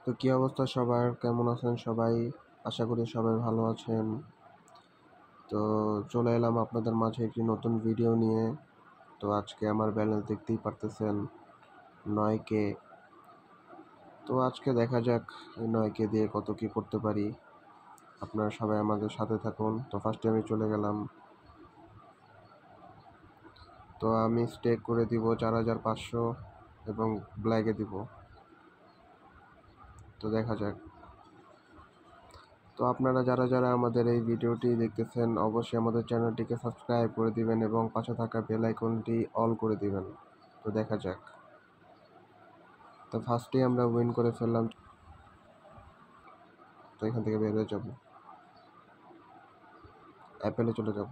তো কি অবস্থা সবার, কেমন আছেন সবাই? আশা করি সবাই ভালো আছেন। তো চলে এলাম আপনাদের মাঝে একটি নতুন ভিডিও নিয়ে। তো আজকে আমার ব্যালেন্স দেখতেই পারতেছেন 9K। তো আজকে দেখা যাক এই 9K দিয়ে কত কি করতে পারি। আপনারা সবাই আমাদের সাথে থাকুন। তো ফার্স্টে আমি চলে গেলাম। তো আমি স্টেক করে দিব 4500 এবং ব্ল্যাকে দিব। তো দেখা যাক। তো আপনারা যারা যারা আমাদের এই ভিডিওটি দেখতেছেন অবশ্যই আমাদের চ্যানেলটিকে সাবস্ক্রাইব করে দিবেন এবং পাশে থাকা বেল আইকনটি অল করে দিবেন। তো দেখা যাক। তো ফার্স্টেই আমরা উইন করে ফেললাম। তো এখান থেকে বের হয়ে যাব, অ্যাপেলে চলে যাব।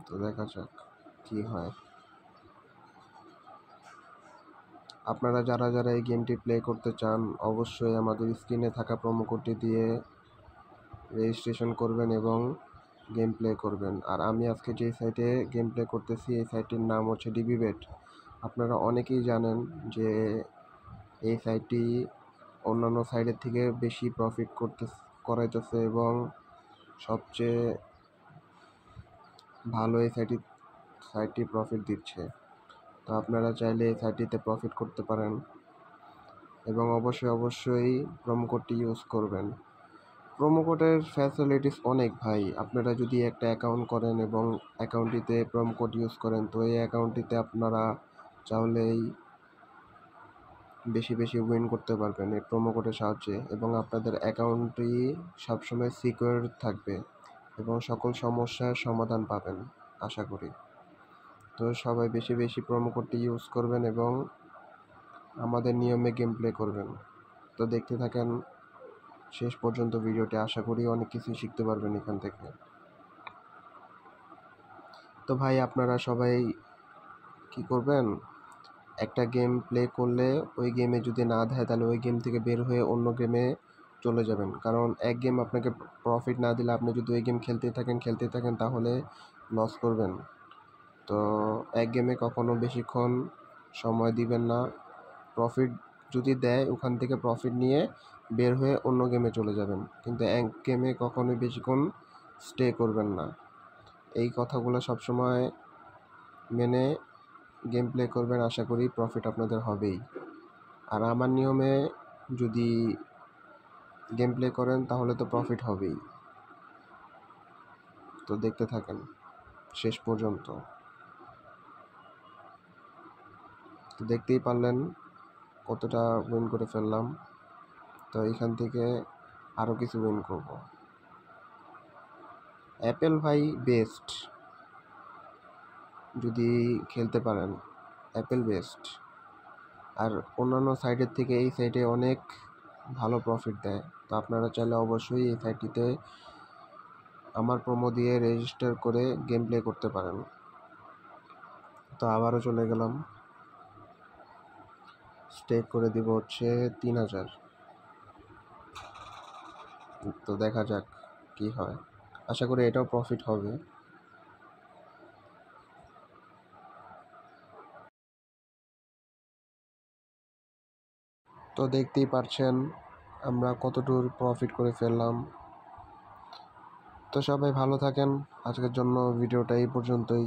তো দেখা যাক কি হয়। আপনারা যারা যারা এই গেমটি প্লে করতে চান অবশ্যই আমাদের স্ক্রিনে থাকা প্রোমো কোডটি দিয়ে রেজিস্ট্রেশন করবেন এবং গেম প্লে করবেন। আর আমি আজকে যে সাইটে গেম প্লে করতেছি এই সাইটটির নাম হচ্ছে ডিবিবেট। আপনারা অনেকেই জানেন যে এই সাইটটি অন্যান্য সাইটের থেকে বেশি প্রফিট করাইতেছে এবং সবচেয়ে ভালো এই সাইটটি প্রফিট দিচ্ছে। তো আপনারা চাইলে এই সাইটটিতে প্রফিট করতে পারেন এবং অবশ্যই প্রোমো কোডটি ইউজ করবেন। প্রোমো কোডের ফ্যাসিলিটিস অনেক ভাই। আপনারা যদি একটা অ্যাকাউন্ট করেন এবং অ্যাকাউন্টটিতে প্রোমো কোড ইউজ করেন তো এই অ্যাকাউন্টটিতে আপনারা চাইলেই বেশি বেশি উইন করতে পারবেন এই প্রোমো কোডের সাহায্যে এবং আপনাদের অ্যাকাউন্টটি সবসময় সিকিউর থাকবে এবং সকল সমস্যার সমাধান পাবেন আশা করি। তো সবাই বেশি বেশি প্রোমো কোডটি ইউজ করবেন এবং আমাদের নিয়মে গেম প্লে করবেন। তো দেখতে থাকেন শেষ পর্যন্ত ভিডিওটি, আশা করি অনেক কিছু শিখতে পারবেন এখান থেকে। তো ভাই আপনারা সবাই কি করবেন, একটা গেম প্লে করলে ওই গেমে যদি না দেয় তাহলে ওই গেম থেকে বের হয়ে অন্য গেমে চলে যাবেন। কারণ এক গেম আপনাকে প্রফিট না দিলে আপনি যদি ওই গেম খেলতে থাকেন তাহলে লস করবেন। তো এক গেমে কখনো বেশিক্ষণ সময় দিবেন না। প্রফিট যদি দেয় ওখান থেকে প্রফিট নিয়ে বের হয়ে অন্য গেমে চলে যাবেন, কিন্তু এক গেমে কখনোই বেশিক্ষণ স্টে করবেন না। এই কথাগুলো সবসময় মেনে গেম প্লে করবেন, আশা করি প্রফিট আপনাদের হবেই। আর আমার নিয়মে যদি গেম প্লে করেন তাহলে তো প্রফিট হবেই। তো দেখতে থাকেন শেষ পর্যন্ত। তো দেখতেই পারলেন কতটা উইন করে ফেললাম। তো এখান থেকে আরও কিছু উইন করব। অ্যাপেল ভাই বেস্ট, যদি খেলতে পারেন অ্যাপেল বেস্ট। আর অন্যান্য সাইটের থেকে এই সাইটে অনেক ভালো প্রফিট দেয়। তো আপনারা চাইলে অবশ্যই এই সাইটটিতে আমার প্রোমো দিয়ে রেজিস্টার করে গেম প্লে করতে পারেন। তো আবারও চলে গেলাম, স্টেক করে দিব হচ্ছে 3000। তো দেখা যাক কি হয়, আশা করি এটাও প্রফিট হবে। তো দেখতেই পারছেন আমরা কতদূর প্রফিট করে ফেললাম। তো সবাই ভালো থাকেন, আজকের জন্য ভিডিওটা এই পর্যন্তই।